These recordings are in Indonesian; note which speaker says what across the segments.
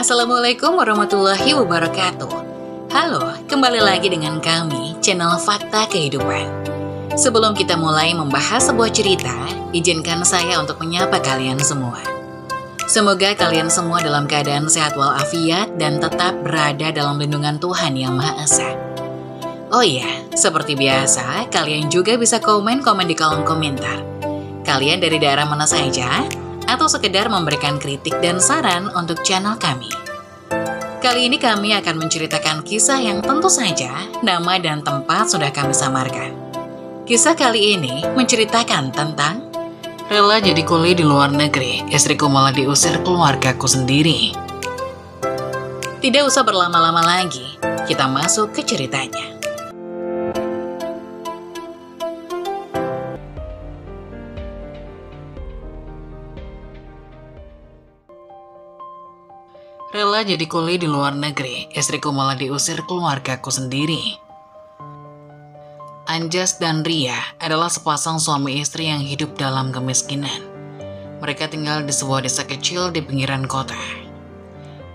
Speaker 1: Assalamualaikum warahmatullahi wabarakatuh. Halo, kembali lagi dengan kami, channel Fakta Kehidupan. Sebelum kita mulai membahas sebuah cerita, izinkan saya untuk menyapa kalian semua. Semoga kalian semua dalam keadaan sehat walafiat dan tetap berada dalam lindungan Tuhan Yang Maha Esa. Oh iya, seperti biasa, kalian juga bisa komen-komen di kolom komentar. Kalian dari daerah mana saja? Atau sekedar memberikan kritik dan saran untuk channel kami. Kali ini kami akan menceritakan kisah yang tentu saja nama dan tempat sudah kami samarkan. Kisah kali ini menceritakan tentang rela jadi kuli di luar negeri, istriku malah diusir keluargaku sendiri. Tidak usah berlama-lama lagi, kita masuk ke ceritanya. Rela jadi kuli di luar negeri, istriku malah diusir keluargaku sendiri. Anjas dan Ria adalah sepasang suami istri yang hidup dalam kemiskinan. Mereka tinggal di sebuah desa kecil di pinggiran kota.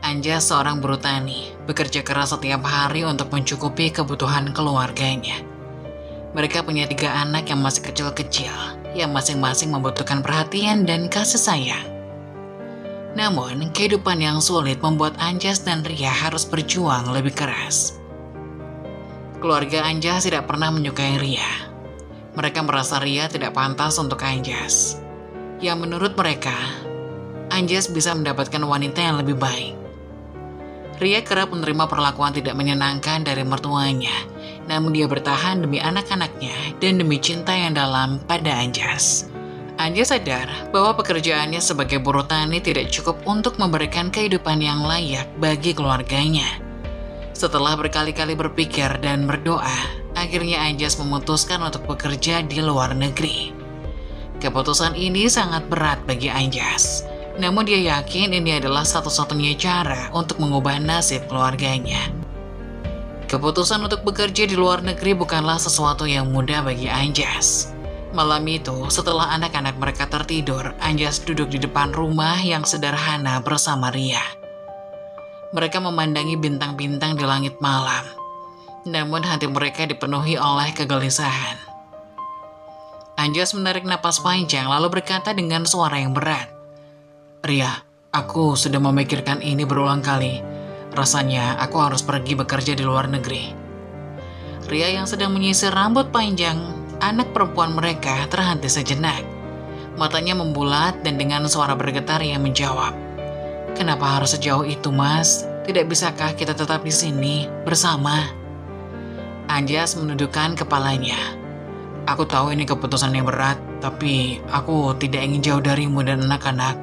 Speaker 1: Anjas seorang buruh tani, bekerja keras setiap hari untuk mencukupi kebutuhan keluarganya. Mereka punya 3 anak yang masih kecil-kecil, yang masing-masing membutuhkan perhatian dan kasih sayang. Namun, kehidupan yang sulit membuat Anjas dan Ria harus berjuang lebih keras. Keluarga Anjas tidak pernah menyukai Ria. Mereka merasa Ria tidak pantas untuk Anjas. Yang menurut mereka, Anjas bisa mendapatkan wanita yang lebih baik. Ria kerap menerima perlakuan tidak menyenangkan dari mertuanya, namun dia bertahan demi anak-anaknya dan demi cinta yang dalam pada Anjas. Anjas sadar bahwa pekerjaannya sebagai buruh tani tidak cukup untuk memberikan kehidupan yang layak bagi keluarganya. Setelah berkali-kali berpikir dan berdoa, akhirnya Anjas memutuskan untuk bekerja di luar negeri. Keputusan ini sangat berat bagi Anjas, namun dia yakin ini adalah satu-satunya cara untuk mengubah nasib keluarganya. Keputusan untuk bekerja di luar negeri bukanlah sesuatu yang mudah bagi Anjas. Malam itu, setelah anak-anak mereka tertidur, Anjas duduk di depan rumah yang sederhana bersama Ria. Mereka memandangi bintang-bintang di langit malam, namun hati mereka dipenuhi oleh kegelisahan. Anjas menarik napas panjang lalu berkata dengan suara yang berat, "Ria, aku sudah memikirkan ini berulang kali. Rasanya aku harus pergi bekerja di luar negeri." Ria yang sedang menyisir rambut panjang anak perempuan mereka terhenti sejenak. Matanya membulat dan dengan suara bergetar ia menjawab, "Kenapa harus sejauh itu, Mas? Tidak bisakah kita tetap di sini bersama?" Anjas menundukkan kepalanya. "Aku tahu ini keputusan yang berat, tapi aku tidak ingin jauh darimu dan anak-anak.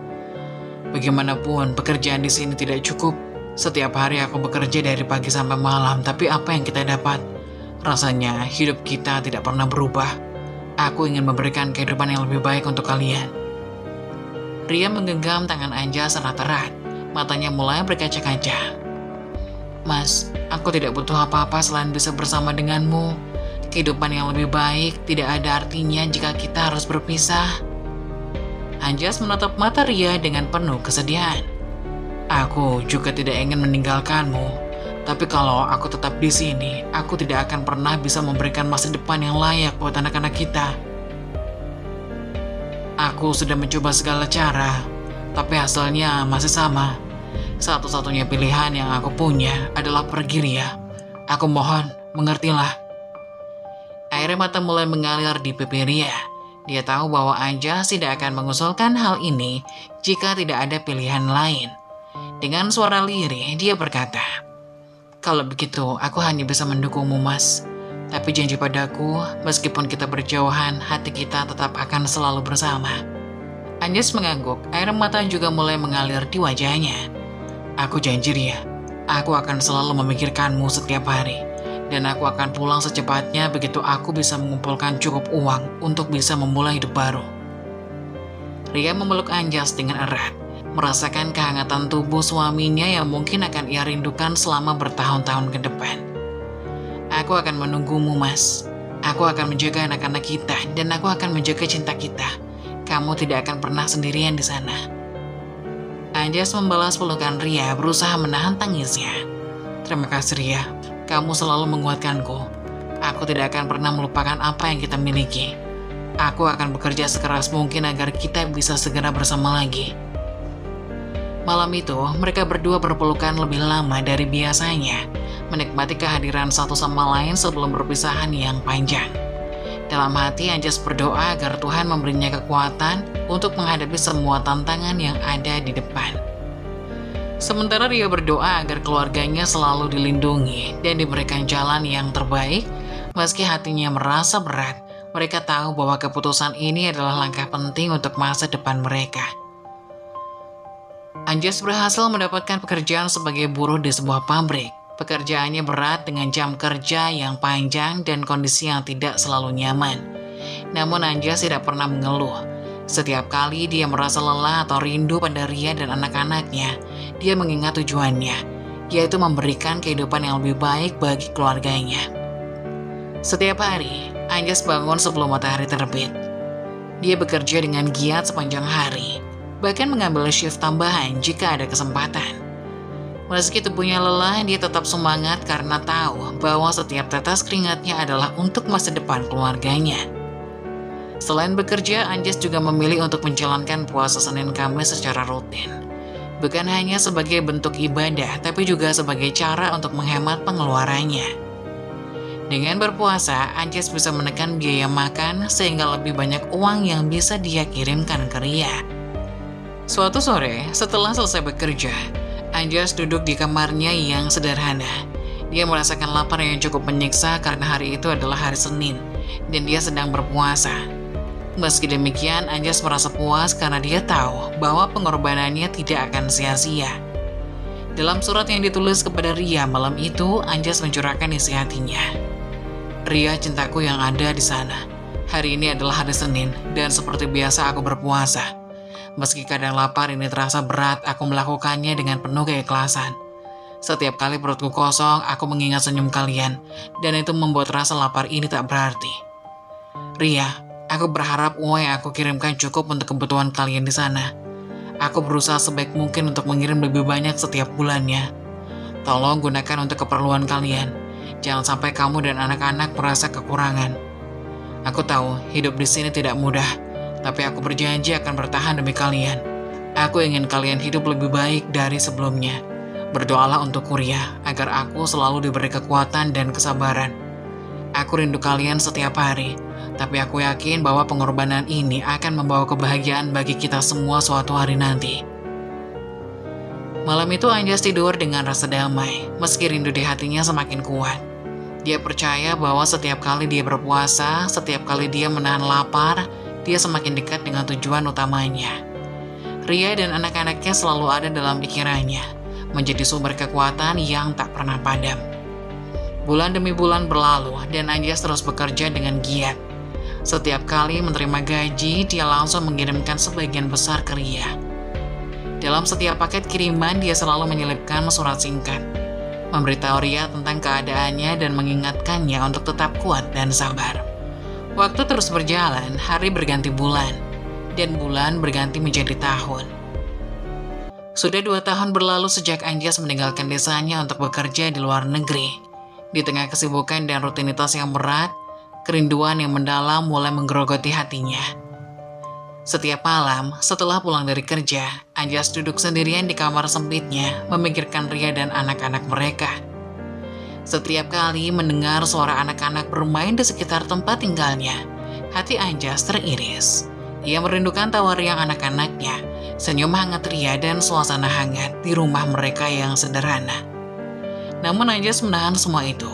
Speaker 1: Bagaimanapun pekerjaan di sini tidak cukup. Setiap hari aku bekerja dari pagi sampai malam, tapi apa yang kita dapat? Rasanya hidup kita tidak pernah berubah. Aku ingin memberikan kehidupan yang lebih baik untuk kalian." Ria menggenggam tangan Anjas erat-erat. Matanya mulai berkaca-kaca. "Mas, aku tidak butuh apa-apa selain bisa bersama denganmu. Kehidupan yang lebih baik tidak ada artinya jika kita harus berpisah." Anjas menatap mata Ria dengan penuh kesedihan. "Aku juga tidak ingin meninggalkanmu. Tapi kalau aku tetap di sini, aku tidak akan pernah bisa memberikan masa depan yang layak buat anak-anak kita. Aku sudah mencoba segala cara, tapi hasilnya masih sama. Satu-satunya pilihan yang aku punya adalah pergi, Ria. Aku mohon, mengertilah." Air mata mulai mengalir di pipi Ria. Dia tahu bahwa Anjas tidak akan mengusulkan hal ini jika tidak ada pilihan lain. Dengan suara lirih, dia berkata, "Kalau begitu, aku hanya bisa mendukungmu, Mas. Tapi janji padaku, meskipun kita berjauhan, hati kita tetap akan selalu bersama." Anjas mengangguk, air mata juga mulai mengalir di wajahnya. "Aku janji, Ria. Aku akan selalu memikirkanmu setiap hari. Dan aku akan pulang secepatnya begitu aku bisa mengumpulkan cukup uang untuk bisa memulai hidup baru." Ria memeluk Anjas dengan erat, merasakan kehangatan tubuh suaminya yang mungkin akan ia rindukan selama bertahun-tahun ke depan. "Aku akan menunggumu, Mas. Aku akan menjaga anak-anak kita dan aku akan menjaga cinta kita. Kamu tidak akan pernah sendirian di sana." Anjas membalas pelukan Ria, berusaha menahan tangisnya. Terima kasih Ria, kamu selalu menguatkanku. Aku tidak akan pernah melupakan apa yang kita miliki. Aku akan bekerja sekeras mungkin agar kita bisa segera bersama lagi. Malam itu, mereka berdua berpelukan lebih lama dari biasanya, menikmati kehadiran satu sama lain sebelum perpisahan yang panjang. Dalam hati, Anjas berdoa agar Tuhan memberinya kekuatan untuk menghadapi semua tantangan yang ada di depan. Sementara Ria berdoa agar keluarganya selalu dilindungi dan diberikan jalan yang terbaik, meski hatinya merasa berat, mereka tahu bahwa keputusan ini adalah langkah penting untuk masa depan mereka. Anjas berhasil mendapatkan pekerjaan sebagai buruh di sebuah pabrik. Pekerjaannya berat dengan jam kerja yang panjang dan kondisi yang tidak selalu nyaman. Namun Anjas tidak pernah mengeluh. Setiap kali dia merasa lelah atau rindu pada Ria dan anak-anaknya, dia mengingat tujuannya, yaitu memberikan kehidupan yang lebih baik bagi keluarganya. Setiap hari, Anjas bangun sebelum matahari terbit. Dia bekerja dengan giat sepanjang hari, bahkan mengambil shift tambahan jika ada kesempatan. Meski tubuhnya lelah, dia tetap semangat karena tahu bahwa setiap tetes keringatnya adalah untuk masa depan keluarganya. Selain bekerja, Anjas juga memilih untuk menjalankan puasa Senin Kamis secara rutin. Bukan hanya sebagai bentuk ibadah, tapi juga sebagai cara untuk menghemat pengeluarannya. Dengan berpuasa, Anjas bisa menekan biaya makan sehingga lebih banyak uang yang bisa dia kirimkan ke Ria. Suatu sore, setelah selesai bekerja, Anjas duduk di kamarnya yang sederhana. Dia merasakan lapar yang cukup menyiksa karena hari itu adalah hari Senin, dan dia sedang berpuasa. Meski demikian, Anjas merasa puas karena dia tahu bahwa pengorbanannya tidak akan sia-sia. Dalam surat yang ditulis kepada Ria malam itu, Anjas mencurahkan isi hatinya. Ria cintaku yang ada di sana, hari ini adalah hari Senin, dan seperti biasa aku berpuasa. Meski kadang lapar ini terasa berat, aku melakukannya dengan penuh keikhlasan. Setiap kali perutku kosong, aku mengingat senyum kalian, dan itu membuat rasa lapar ini tak berarti. Ria, aku berharap uang yang aku kirimkan cukup untuk kebutuhan kalian di sana. Aku berusaha sebaik mungkin untuk mengirim lebih banyak setiap bulannya. Tolong gunakan untuk keperluan kalian. Jangan sampai kamu dan anak-anak merasa kekurangan. Aku tahu hidup di sini tidak mudah. Tapi aku berjanji akan bertahan demi kalian. Aku ingin kalian hidup lebih baik dari sebelumnya. Berdoalah untuk Ria, agar aku selalu diberi kekuatan dan kesabaran. Aku rindu kalian setiap hari, tapi aku yakin bahwa pengorbanan ini akan membawa kebahagiaan bagi kita semua suatu hari nanti. Malam itu Anjas tidur dengan rasa damai, meski rindu di hatinya semakin kuat. Dia percaya bahwa setiap kali dia berpuasa, setiap kali dia menahan lapar, dia semakin dekat dengan tujuan utamanya. Ria dan anak-anaknya selalu ada dalam pikirannya, menjadi sumber kekuatan yang tak pernah padam. Bulan demi bulan berlalu, dan Anjas terus bekerja dengan giat. Setiap kali menerima gaji, dia langsung mengirimkan sebagian besar ke Ria. Dalam setiap paket kiriman, dia selalu menyelipkan surat singkat, memberitahu Ria tentang keadaannya dan mengingatkannya untuk tetap kuat dan sabar. Waktu terus berjalan, hari berganti bulan, dan bulan berganti menjadi tahun. Sudah 2 tahun berlalu sejak Anjas meninggalkan desanya untuk bekerja di luar negeri. Di tengah kesibukan dan rutinitas yang berat, kerinduan yang mendalam mulai menggerogoti hatinya. Setiap malam, setelah pulang dari kerja, Anjas duduk sendirian di kamar sempitnya, memikirkan Ria dan anak-anak mereka. Setiap kali mendengar suara anak-anak bermain di sekitar tempat tinggalnya, hati Anjas teriris. Ia merindukan tawa riang anak-anaknya, senyum hangat Ria dan suasana hangat di rumah mereka yang sederhana. Namun Anjas menahan semua itu.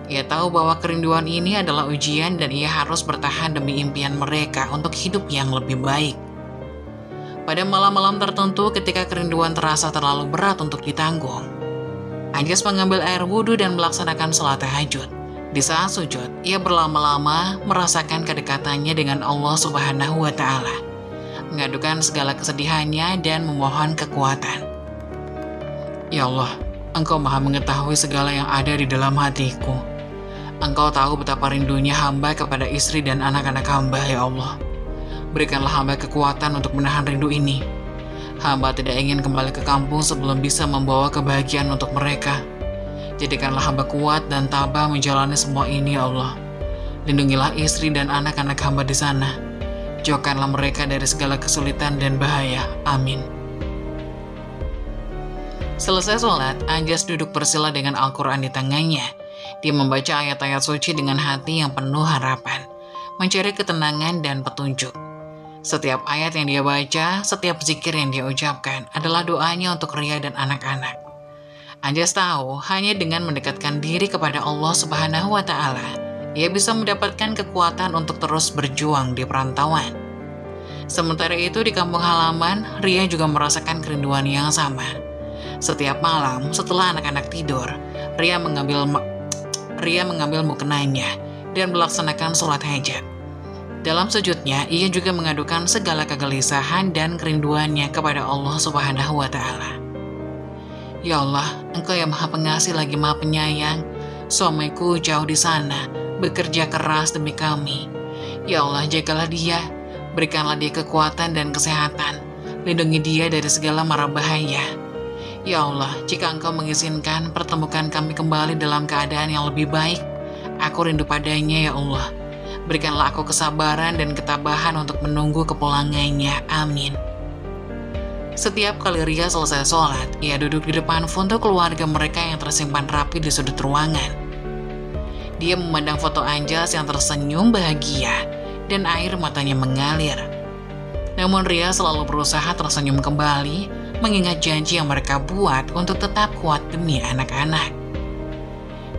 Speaker 1: Ia tahu bahwa kerinduan ini adalah ujian dan ia harus bertahan demi impian mereka untuk hidup yang lebih baik. Pada malam-malam tertentu ketika kerinduan terasa terlalu berat untuk ditanggung, Anjas mengambil air wudhu dan melaksanakan sholat tahajud. Di saat sujud, ia berlama-lama merasakan kedekatannya dengan Allah Subhanahu wa Ta'ala, mengadukan segala kesedihannya dan memohon kekuatan. Ya Allah, Engkau Maha mengetahui segala yang ada di dalam hatiku. Engkau tahu betapa rindunya hamba kepada istri dan anak-anak hamba, ya Allah. Berikanlah hamba kekuatan untuk menahan rindu ini. Hamba tidak ingin kembali ke kampung sebelum bisa membawa kebahagiaan untuk mereka. Jadikanlah hamba kuat dan tabah menjalani semua ini ya Allah. Lindungilah istri dan anak-anak hamba di sana. Jauhkanlah mereka dari segala kesulitan dan bahaya. Amin. Selesai sholat, Anjas duduk bersila dengan Al-Quran di tangannya. Dia membaca ayat-ayat suci dengan hati yang penuh harapan, mencari ketenangan dan petunjuk. Setiap ayat yang dia baca, setiap zikir yang dia ucapkan adalah doanya untuk Ria dan anak-anak. Anjas tahu hanya dengan mendekatkan diri kepada Allah Subhanahu wa Ta'ala, ia bisa mendapatkan kekuatan untuk terus berjuang di perantauan. Sementara itu di kampung halaman, Ria juga merasakan kerinduan yang sama. Setiap malam setelah anak-anak tidur, Ria mengambil mukenanya dan melaksanakan sholat hajat. Dalam sujudnya, ia juga mengadukan segala kegelisahan dan kerinduannya kepada Allah Subhanahu wa Ta'ala. Ya Allah, Engkau yang Maha Pengasih lagi Maha Penyayang. Suamiku jauh di sana, bekerja keras demi kami. Ya Allah, jagalah dia, berikanlah dia kekuatan dan kesehatan, lindungi dia dari segala mara bahaya. Ya Allah, jika Engkau mengizinkan, pertemukan kami kembali dalam keadaan yang lebih baik. Aku rindu padanya ya Allah. Berikanlah aku kesabaran dan ketabahan untuk menunggu kepulangannya. Amin. Setiap kali Ria selesai sholat, ia duduk di depan foto keluarga mereka yang tersimpan rapi di sudut ruangan. Dia memandang foto Anjas yang tersenyum bahagia dan air matanya mengalir. Namun Ria selalu berusaha tersenyum kembali, mengingat janji yang mereka buat untuk tetap kuat demi anak-anak.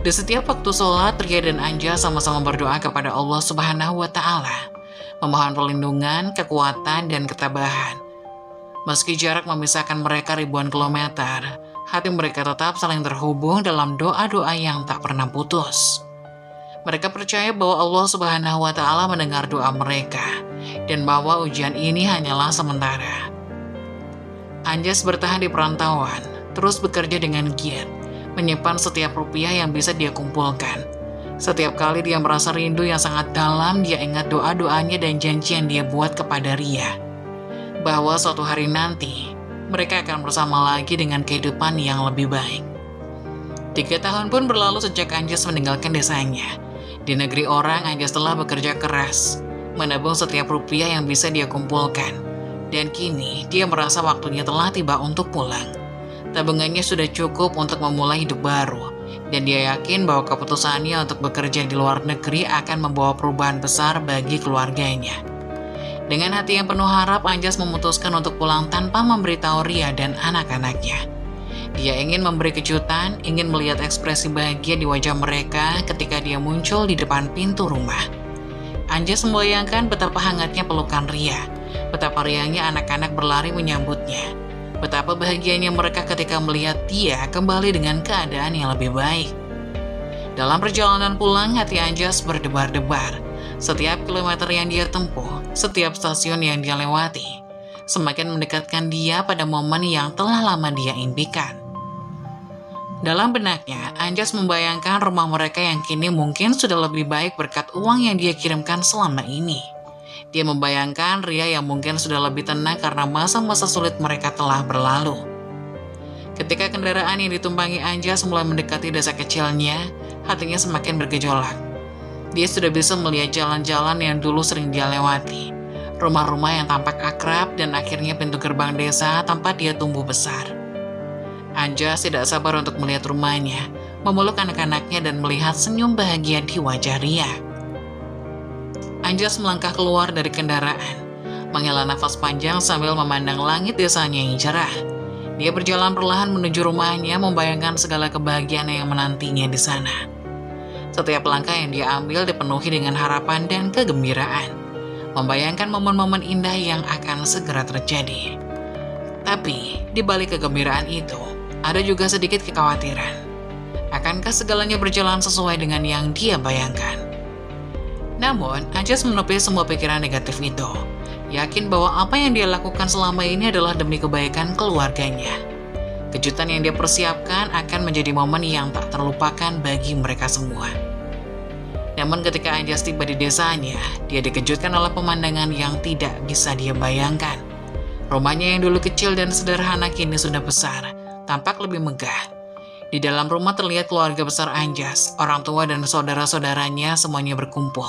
Speaker 1: Di setiap waktu sholat, Ria dan Anjas sama-sama berdoa kepada Allah Subhanahu wa Ta'ala, memohon perlindungan, kekuatan, dan ketabahan. Meski jarak memisahkan mereka ribuan kilometer, hati mereka tetap saling terhubung dalam doa-doa yang tak pernah putus. Mereka percaya bahwa Allah Subhanahu wa Ta'ala mendengar doa mereka, dan bahwa ujian ini hanyalah sementara. Anjas bertahan di perantauan, terus bekerja dengan giat, menyimpan setiap rupiah yang bisa dia kumpulkan. Setiap kali dia merasa rindu yang sangat dalam, dia ingat doa-doanya dan janji yang dia buat kepada Ria, bahwa suatu hari nanti, mereka akan bersama lagi dengan kehidupan yang lebih baik. 3 tahun pun berlalu sejak Anjas meninggalkan desanya. Di negeri orang, Anjas telah bekerja keras, menabung setiap rupiah yang bisa dia kumpulkan. Dan kini, dia merasa waktunya telah tiba untuk pulang. Tabungannya sudah cukup untuk memulai hidup baru, dan dia yakin bahwa keputusannya untuk bekerja di luar negeri akan membawa perubahan besar bagi keluarganya. Dengan hati yang penuh harap, Anjas memutuskan untuk pulang tanpa memberitahu Ria dan anak-anaknya. Dia ingin memberi kejutan, ingin melihat ekspresi bahagia di wajah mereka ketika dia muncul di depan pintu rumah. Anjas membayangkan betapa hangatnya pelukan Ria, betapa riangnya anak-anak berlari menyambutnya, betapa bahagianya mereka ketika melihat dia kembali dengan keadaan yang lebih baik. Dalam perjalanan pulang, hati Anjas berdebar-debar. Setiap kilometer yang dia tempuh, setiap stasiun yang dia lewati, semakin mendekatkan dia pada momen yang telah lama dia impikan. Dalam benaknya, Anjas membayangkan rumah mereka yang kini mungkin sudah lebih baik berkat uang yang dia kirimkan selama ini. Dia membayangkan Ria yang mungkin sudah lebih tenang karena masa-masa sulit mereka telah berlalu. Ketika kendaraan yang ditumpangi Anjas mulai mendekati desa kecilnya, hatinya semakin bergejolak. Dia sudah bisa melihat jalan-jalan yang dulu sering dia lewati, rumah-rumah yang tampak akrab, dan akhirnya pintu gerbang desa tempat dia tumbuh besar. Anjas tidak sabar untuk melihat rumahnya, memeluk anak-anaknya, dan melihat senyum bahagia di wajah Ria. Anjas melangkah keluar dari kendaraan, menghela nafas panjang sambil memandang langit desanya yang cerah. Dia berjalan perlahan menuju rumahnya, membayangkan segala kebahagiaan yang menantinya di sana. Setiap langkah yang dia ambil dipenuhi dengan harapan dan kegembiraan, membayangkan momen-momen indah yang akan segera terjadi. Tapi, di balik kegembiraan itu, ada juga sedikit kekhawatiran. Akankah segalanya berjalan sesuai dengan yang dia bayangkan? Namun, Anjas menepi semua pikiran negatif itu, yakin bahwa apa yang dia lakukan selama ini adalah demi kebaikan keluarganya. Kejutan yang dia persiapkan akan menjadi momen yang tak terlupakan bagi mereka semua. Namun ketika Anjas tiba di desanya, dia dikejutkan oleh pemandangan yang tidak bisa dia bayangkan. Rumahnya yang dulu kecil dan sederhana kini sudah besar, tampak lebih megah. Di dalam rumah terlihat keluarga besar Anjas, orang tua dan saudara-saudaranya semuanya berkumpul.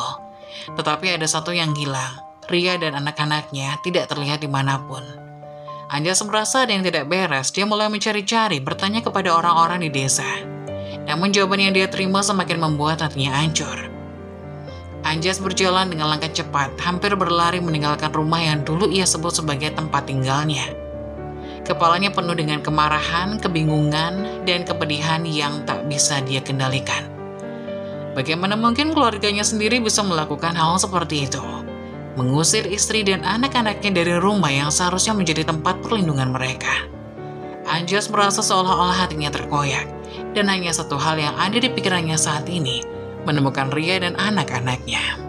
Speaker 1: Tetapi ada satu yang hilang, Ria dan anak-anaknya tidak terlihat dimanapun. Anjas merasa ada yang tidak beres, dia mulai mencari-cari, bertanya kepada orang-orang di desa. Namun jawaban yang dia terima semakin membuat hatinya hancur. Anjas berjalan dengan langkah cepat, hampir berlari meninggalkan rumah yang dulu ia sebut sebagai tempat tinggalnya. Kepalanya penuh dengan kemarahan, kebingungan, dan kepedihan yang tak bisa dia kendalikan. Bagaimana mungkin keluarganya sendiri bisa melakukan hal seperti itu? Mengusir istri dan anak-anaknya dari rumah yang seharusnya menjadi tempat perlindungan mereka. Anjas merasa seolah-olah hatinya terkoyak, dan hanya satu hal yang ada di pikirannya saat ini, menemukan Ria dan anak-anaknya.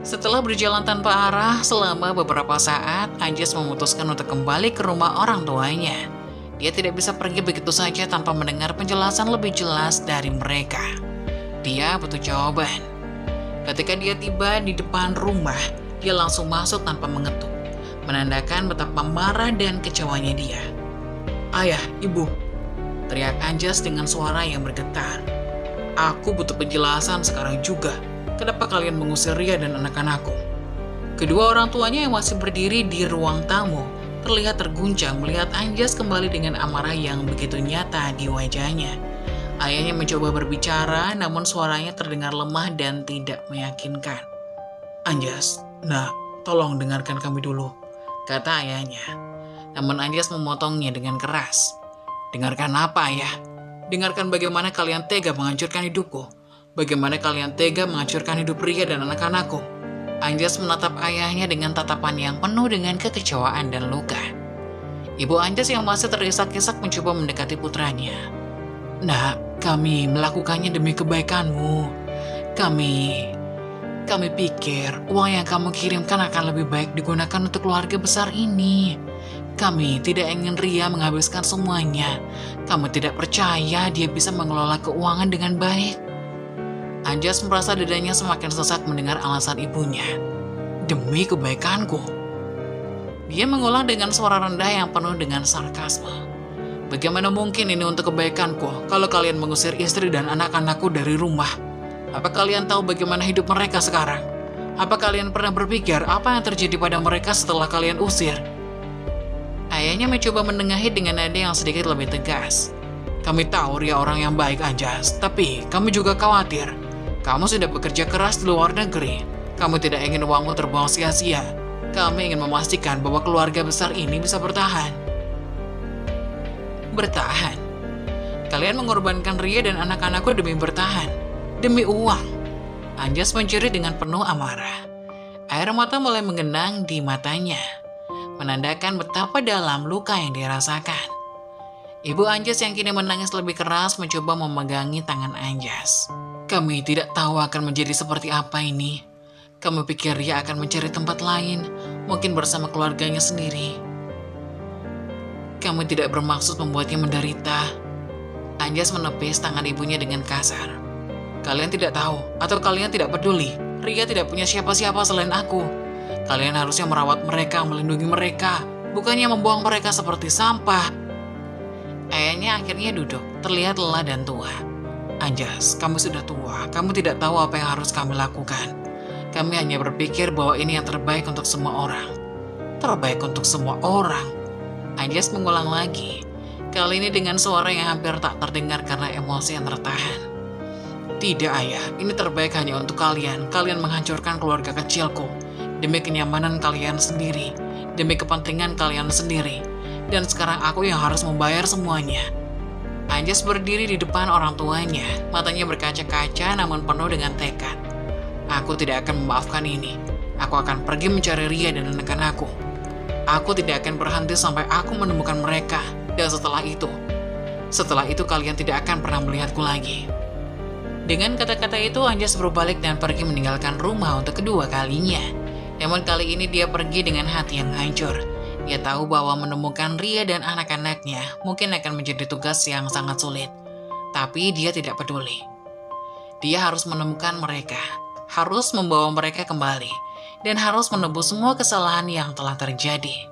Speaker 1: Setelah berjalan tanpa arah selama beberapa saat, Anjas memutuskan untuk kembali ke rumah orang tuanya. Dia tidak bisa pergi begitu saja tanpa mendengar penjelasan lebih jelas dari mereka. Dia butuh jawaban. Ketika dia tiba di depan rumah, dia langsung masuk tanpa mengetuk, menandakan betapa marah dan kecewanya dia. "Ayah, ibu," teriak Anjas dengan suara yang bergetar. "Aku butuh penjelasan sekarang juga. Kenapa kalian mengusir Ria dan anak-anakku?" Kedua orang tuanya yang masih berdiri di ruang tamu terlihat terguncang melihat Anjas kembali dengan amarah yang begitu nyata di wajahnya. Ayahnya mencoba berbicara, namun suaranya terdengar lemah dan tidak meyakinkan. "Anjas, nak, tolong dengarkan kami dulu," kata ayahnya. Namun Anjas memotongnya dengan keras. "Dengarkan apa, ayah? Dengarkan bagaimana kalian tega menghancurkan hidupku. Bagaimana kalian tega menghancurkan hidup Ria dan anak-anakku?" Anjas menatap ayahnya dengan tatapan yang penuh dengan kekecewaan dan luka. Ibu Anjas yang masih terisak-isak mencoba mendekati putranya. "Nak, kami melakukannya demi kebaikanmu. Kami pikir uang yang kamu kirimkan akan lebih baik digunakan untuk keluarga besar ini. Kami tidak ingin Ria menghabiskan semuanya. Kamu tidak percaya dia bisa mengelola keuangan dengan baik." Anjas merasa dadanya semakin sesak mendengar alasan ibunya. "Demi kebaikanku." Dia mengulang dengan suara rendah yang penuh dengan sarkasme. "Bagaimana mungkin ini untuk kebaikanku kalau kalian mengusir istri dan anak-anakku dari rumah? Apa kalian tahu bagaimana hidup mereka sekarang? Apa kalian pernah berpikir apa yang terjadi pada mereka setelah kalian usir?" Ayahnya mencoba menengahi dengan nada yang sedikit lebih tegas. "Kami tahu Ria orang yang baik, Anjas, tapi kami juga khawatir. Kamu sudah bekerja keras di luar negeri. Kamu tidak ingin uangmu terbuang sia-sia. Kami ingin memastikan bahwa keluarga besar ini bisa bertahan." "Bertahan? Kalian mengorbankan Ria dan anak-anakku demi bertahan? Demi uang?" Anjas menjerit dengan penuh amarah. Air mata mulai mengenang di matanya, menandakan betapa dalam luka yang dirasakan. Ibu Anjas yang kini menangis lebih keras mencoba memegangi tangan Anjas. "Kami tidak tahu akan menjadi seperti apa ini. Kami pikir Ria akan mencari tempat lain, mungkin bersama keluarganya sendiri. Kami tidak bermaksud membuatnya menderita." Anjas menepis tangan ibunya dengan kasar. "Kalian tidak tahu, atau kalian tidak peduli. Ria tidak punya siapa-siapa selain aku. Kalian harusnya merawat mereka, melindungi mereka, bukannya membuang mereka seperti sampah." Ayahnya akhirnya duduk, terlihat lelah dan tua. "Anjas, kamu sudah tua, kamu tidak tahu apa yang harus kami lakukan. Kami hanya berpikir bahwa ini yang terbaik untuk semua orang." "Terbaik untuk semua orang?" Anjas mengulang lagi, kali ini dengan suara yang hampir tak terdengar karena emosi yang tertahan. "Tidak, ayah, ini terbaik hanya untuk kalian. Kalian menghancurkan keluarga kecilku, demi kenyamanan kalian sendiri, demi kepentingan kalian sendiri. Dan sekarang aku yang harus membayar semuanya." Anjas berdiri di depan orang tuanya, matanya berkaca-kaca namun penuh dengan tekad. "Aku tidak akan memaafkan ini. Aku akan pergi mencari Ria dan anak-anakku. Aku tidak akan berhenti sampai aku menemukan mereka. Dan setelah itu kalian tidak akan pernah melihatku lagi." Dengan kata-kata itu, Anjas berbalik dan pergi meninggalkan rumah untuk kedua kalinya. Namun kali ini dia pergi dengan hati yang hancur. Dia tahu bahwa menemukan Ria dan anak-anaknya mungkin akan menjadi tugas yang sangat sulit. Tapi dia tidak peduli. Dia harus menemukan mereka, harus membawa mereka kembali, dan harus menebus semua kesalahan yang telah terjadi.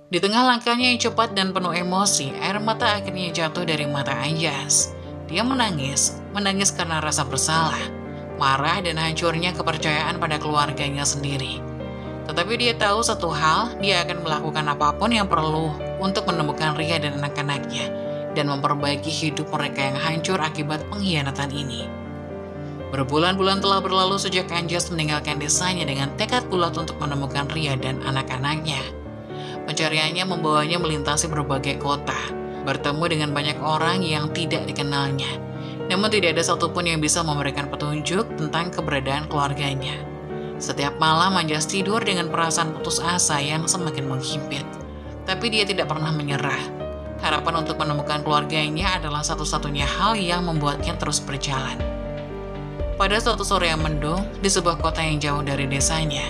Speaker 1: Di tengah langkahnya yang cepat dan penuh emosi, air mata akhirnya jatuh dari mata Anjas. Dia menangis karena rasa bersalah, marah dan hancurnya kepercayaan pada keluarganya sendiri. Tetapi dia tahu satu hal, dia akan melakukan apapun yang perlu untuk menemukan Ria dan anak-anaknya dan memperbaiki hidup mereka yang hancur akibat pengkhianatan ini. Berbulan-bulan telah berlalu sejak Anjas meninggalkan desanya dengan tekad bulat untuk menemukan Ria dan anak-anaknya. Pencariannya membawanya melintasi berbagai kota, bertemu dengan banyak orang yang tidak dikenalnya. Namun tidak ada satupun yang bisa memberikan petunjuk tentang keberadaan keluarganya. Setiap malam Anjas tidur dengan perasaan putus asa yang semakin menghimpit. Tapi dia tidak pernah menyerah. Harapan untuk menemukan keluarganya adalah satu-satunya hal yang membuatnya terus berjalan. Pada suatu sore yang mendung, di sebuah kota yang jauh dari desanya,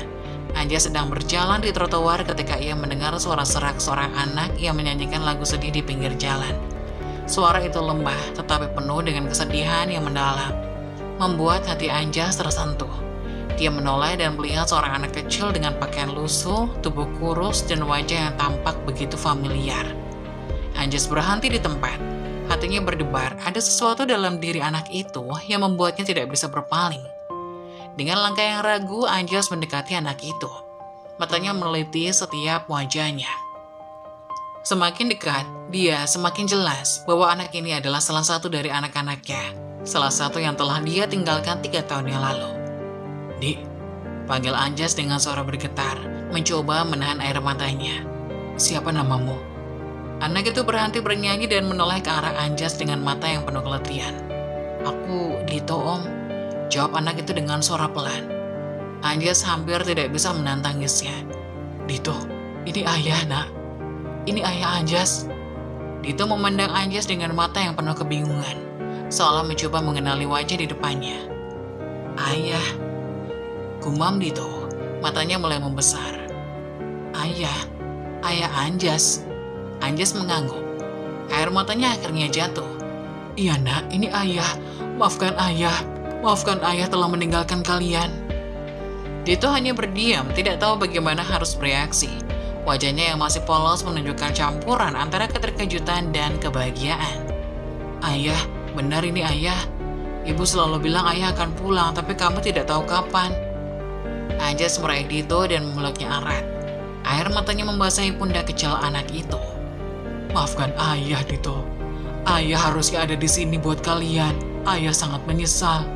Speaker 1: Anjas sedang berjalan di trotoar ketika ia mendengar suara serak seorang anak yang menyanyikan lagu sedih di pinggir jalan. Suara itu lembah tetapi penuh dengan kesedihan yang mendalam, membuat hati Anjas tersentuh. Dia menoleh dan melihat seorang anak kecil dengan pakaian lusuh, tubuh kurus, dan wajah yang tampak begitu familiar. Anjas berhenti di tempat. Hatinya berdebar, ada sesuatu dalam diri anak itu yang membuatnya tidak bisa berpaling. Dengan langkah yang ragu, Anjas mendekati anak itu. Matanya meneliti setiap wajahnya. Semakin dekat, dia semakin jelas bahwa anak ini adalah salah satu dari anak-anaknya. Salah satu yang telah dia tinggalkan 3 tahun yang lalu. "Dik," panggil Anjas dengan suara bergetar, mencoba menahan air matanya. "Siapa namamu?" Anak itu berhenti bernyanyi dan menoleh ke arah Anjas dengan mata yang penuh keletihan. "Aku Dito, Om," jawab anak itu dengan suara pelan. Anjas hampir tidak bisa menahan tangisnya. "Dito, ini ayah, Nak. Ini ayah Anjas." Dito memandang Anjas dengan mata yang penuh kebingungan, seolah mencoba mengenali wajah di depannya. "Ayah," gumam Dito, matanya mulai membesar. Ayah Anjas." Anjas mengangguk. Air matanya akhirnya jatuh. "Iya, Nak, ini ayah. Maafkan ayah telah meninggalkan kalian." Dito hanya berdiam, tidak tahu bagaimana harus bereaksi. Wajahnya yang masih polos menunjukkan campuran antara keterkejutan dan kebahagiaan. "Ayah, benar ini ayah. Ibu selalu bilang ayah akan pulang, tapi kamu tidak tahu kapan." Anjas meraih Dito dan memeluknya erat. Air matanya membasahi pundak kecil anak itu. "Maafkan ayah, Dito. Ayah harusnya ada di sini buat kalian. Ayah sangat menyesal."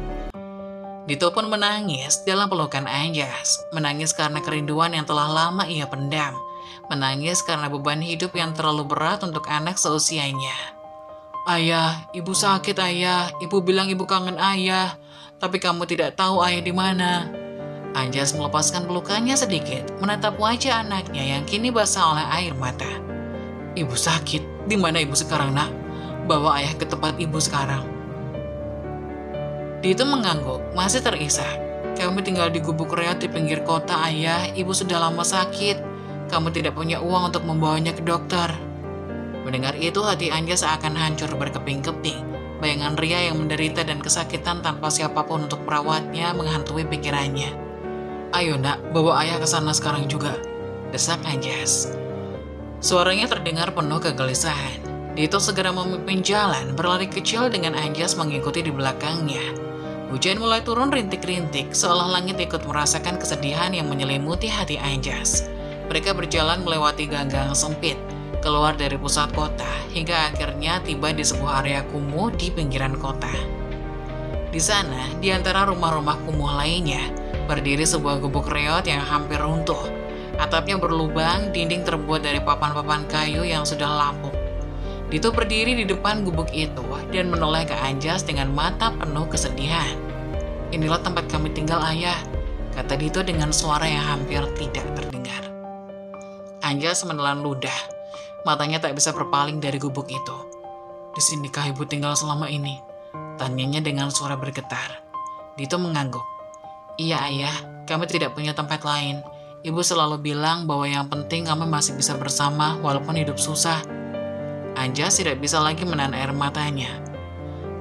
Speaker 1: Dito pun menangis dalam pelukan Anjas. Menangis karena kerinduan yang telah lama ia pendam. Menangis karena beban hidup yang terlalu berat untuk anak seusianya. "Ayah, ibu sakit ayah. Ibu bilang ibu kangen ayah. Tapi kamu tidak tahu ayah di mana." Anjas melepaskan pelukannya sedikit, menatap wajah anaknya yang kini basah oleh air mata. "Ibu sakit. Di mana ibu sekarang, Nak? Bawa ayah ke tempat ibu sekarang." Dito mengangguk, masih terisak. "Kami tinggal di gubuk reot di pinggir kota, ayah. Ibu sudah lama sakit. Kamu tidak punya uang untuk membawanya ke dokter." Mendengar itu, hati Anjas seakan hancur berkeping-keping. Bayangan Ria yang menderita dan kesakitan tanpa siapapun untuk merawatnya menghantui pikirannya. "Ayo, Nak, bawa ayah ke sana sekarang juga," desak Anjas. Suaranya terdengar penuh kegelisahan. Dito segera memimpin jalan, berlari kecil dengan Anjas mengikuti di belakangnya. Hujan mulai turun rintik-rintik, seolah langit ikut merasakan kesedihan yang menyelimuti hati Anjas. Mereka berjalan melewati gang-gang sempit, keluar dari pusat kota, hingga akhirnya tiba di sebuah area kumuh di pinggiran kota. Di sana, di antara rumah-rumah kumuh lainnya, berdiri sebuah gubuk reot yang hampir runtuh. Atapnya berlubang, dinding terbuat dari papan-papan kayu yang sudah lapuk. Dito berdiri di depan gubuk itu dan menoleh ke Anjas dengan mata penuh kesedihan. "Inilah tempat kami tinggal, ayah," kata Dito dengan suara yang hampir tidak terdengar. Anjas menelan ludah. Matanya tak bisa berpaling dari gubuk itu. "Di sinikah ibu tinggal selama ini?" tanyanya dengan suara bergetar. Dito mengangguk. "Iya, ayah. Kami tidak punya tempat lain. Ibu selalu bilang bahwa yang penting kami masih bisa bersama walaupun hidup susah." Anjas tidak bisa lagi menahan air matanya.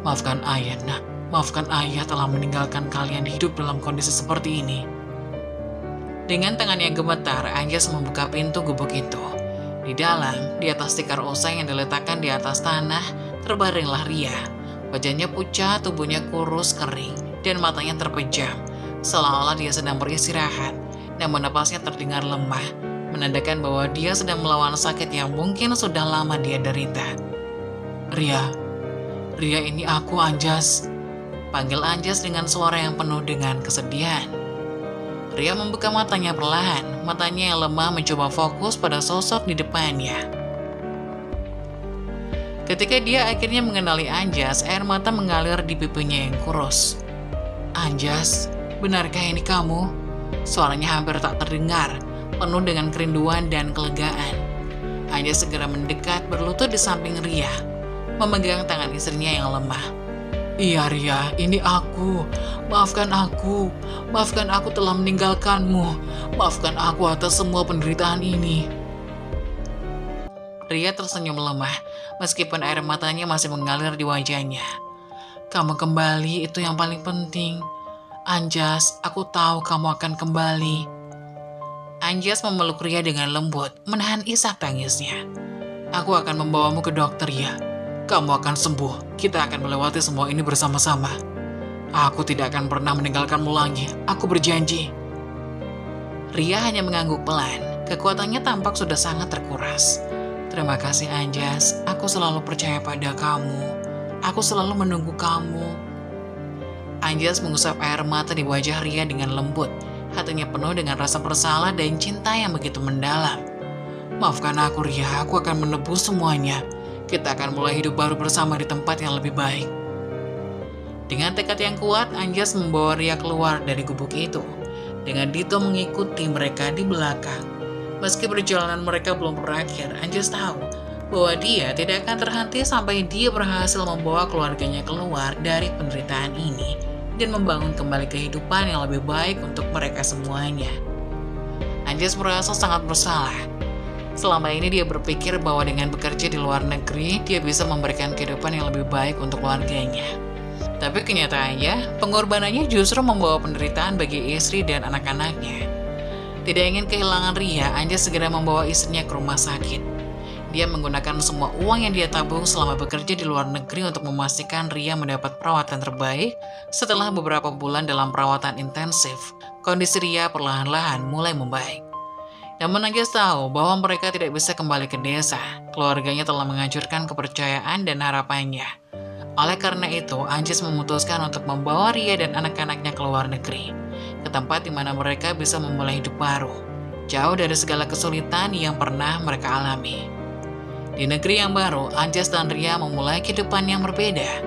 Speaker 1: "Maafkan ayah, Nak. Maafkan ayah telah meninggalkan kalian hidup dalam kondisi seperti ini." Dengan tangan yang gemetar, Anjas membuka pintu gubuk itu. Di Di dalam, di atas tikar usai yang diletakkan di atas tanah, terbaringlah Ria. Wajahnya pucat, tubuhnya kurus, kering, dan matanya terpejam, seolah-olah dia sedang beristirahat. Namun napasnya terdengar lemah, menandakan bahwa dia sedang melawan sakit yang mungkin sudah lama dia derita. Ria ini aku, Anjas. Panggil Anjas dengan suara yang penuh dengan kesedihan. Ria membuka matanya perlahan, matanya yang lemah mencoba fokus pada sosok di depannya. Ketika dia akhirnya mengenali Anjas, air mata mengalir di pipinya yang kurus. Anjas, benarkah ini kamu? Suaranya hampir tak terdengar, penuh dengan kerinduan dan kelegaan. Anjas segera mendekat berlutut di samping Ria, memegang tangan istrinya yang lemah. Iya Ria, ini aku. Maafkan aku telah meninggalkanmu. Maafkan aku atas semua penderitaan ini. Ria tersenyum lemah, meskipun air matanya masih mengalir di wajahnya. Kamu kembali, itu yang paling penting. Anjas, aku tahu kamu akan kembali. Anjas memeluk Ria dengan lembut, menahan isak tangisnya. Aku akan membawamu ke dokter ya. Kamu akan sembuh. Kita akan melewati semua ini bersama-sama. Aku tidak akan pernah meninggalkanmu lagi. Aku berjanji. Ria hanya mengangguk pelan. Kekuatannya tampak sudah sangat terkuras. Terima kasih Anjas. Aku selalu percaya pada kamu. Aku selalu menunggu kamu. Anjas mengusap air mata di wajah Ria dengan lembut. Hatinya penuh dengan rasa bersalah dan cinta yang begitu mendalam. Maafkan aku Ria. Aku akan menebus semuanya. Kita akan mulai hidup baru bersama di tempat yang lebih baik. Dengan tekad yang kuat, Anjas membawa Ria keluar dari gubuk itu. Dengan Dito mengikuti mereka di belakang. Meski perjalanan mereka belum berakhir, Anjas tahu bahwa dia tidak akan terhenti sampai dia berhasil membawa keluarganya keluar dari penderitaan ini dan membangun kembali kehidupan yang lebih baik untuk mereka semuanya. Anjas merasa sangat bersalah. Selama ini dia berpikir bahwa dengan bekerja di luar negeri, dia bisa memberikan kehidupan yang lebih baik untuk keluarganya. Tapi kenyataannya, pengorbanannya justru membawa penderitaan bagi istri dan anak-anaknya. Tidak ingin kehilangan Ria, Anjas segera membawa istrinya ke rumah sakit. Dia menggunakan semua uang yang dia tabung selama bekerja di luar negeri untuk memastikan Ria mendapat perawatan terbaik. Setelah beberapa bulan dalam perawatan intensif, kondisi Ria perlahan-lahan mulai membaik. Namun Anjas tahu bahwa mereka tidak bisa kembali ke desa. Keluarganya telah menghancurkan kepercayaan dan harapannya. Oleh karena itu, Anjas memutuskan untuk membawa Ria dan anak-anaknya ke luar negeri, ke tempat di mana mereka bisa memulai hidup baru, jauh dari segala kesulitan yang pernah mereka alami. Di negeri yang baru, Anjas dan Ria memulai kehidupan yang berbeda.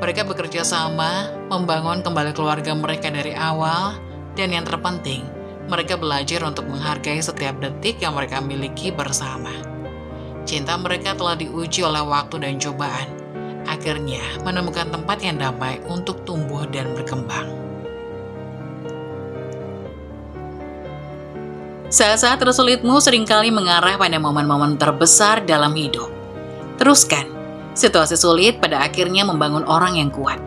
Speaker 1: Mereka bekerja sama, membangun kembali keluarga mereka dari awal, dan yang terpenting, mereka belajar untuk menghargai setiap detik yang mereka miliki bersama. Cinta mereka telah diuji oleh waktu dan cobaan. Akhirnya menemukan tempat yang damai untuk tumbuh dan berkembang. Saat-saat tersulitmu seringkali mengarah pada momen-momen terbesar dalam hidup. Teruskan. Situasi sulit pada akhirnya membangun orang yang kuat.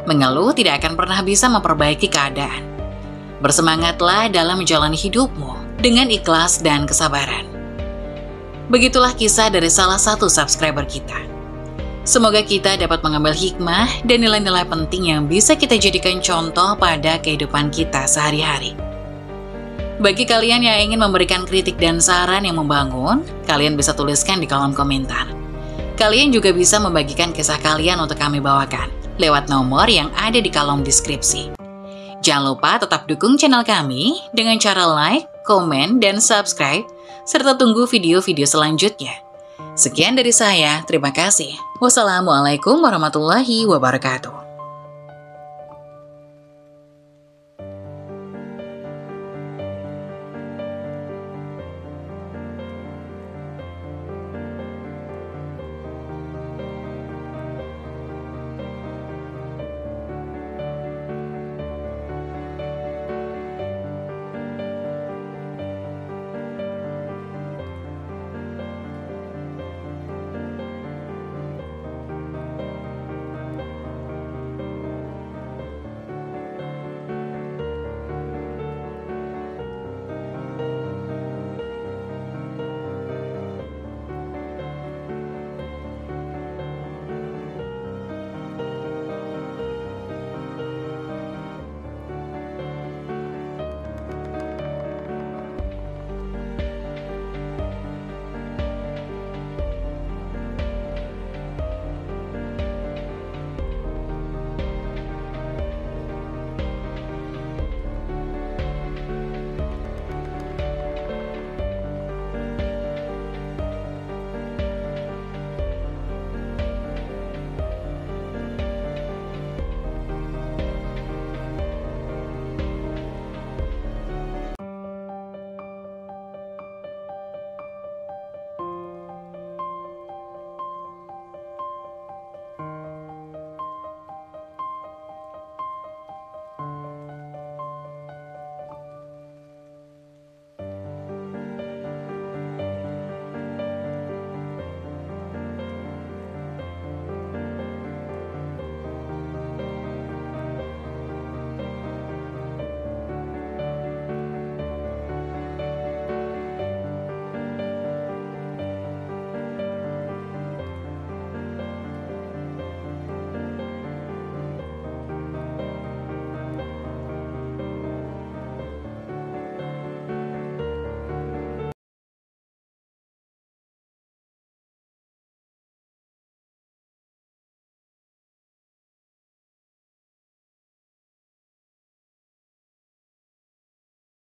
Speaker 1: Mengeluh tidak akan pernah bisa memperbaiki keadaan. Bersemangatlah dalam menjalani hidupmu dengan ikhlas dan kesabaran. Begitulah kisah dari salah satu subscriber kita. Semoga kita dapat mengambil hikmah dan nilai-nilai penting yang bisa kita jadikan contoh pada kehidupan kita sehari-hari. Bagi kalian yang ingin memberikan kritik dan saran yang membangun, kalian bisa tuliskan di kolom komentar. Kalian juga bisa membagikan kisah kalian untuk kami bawakan lewat nomor yang ada di kolom deskripsi. Jangan lupa tetap dukung channel kami dengan cara like, komen, dan subscribe, serta tunggu video-video selanjutnya. Sekian dari saya, terima kasih. Wassalamualaikum warahmatullahi wabarakatuh.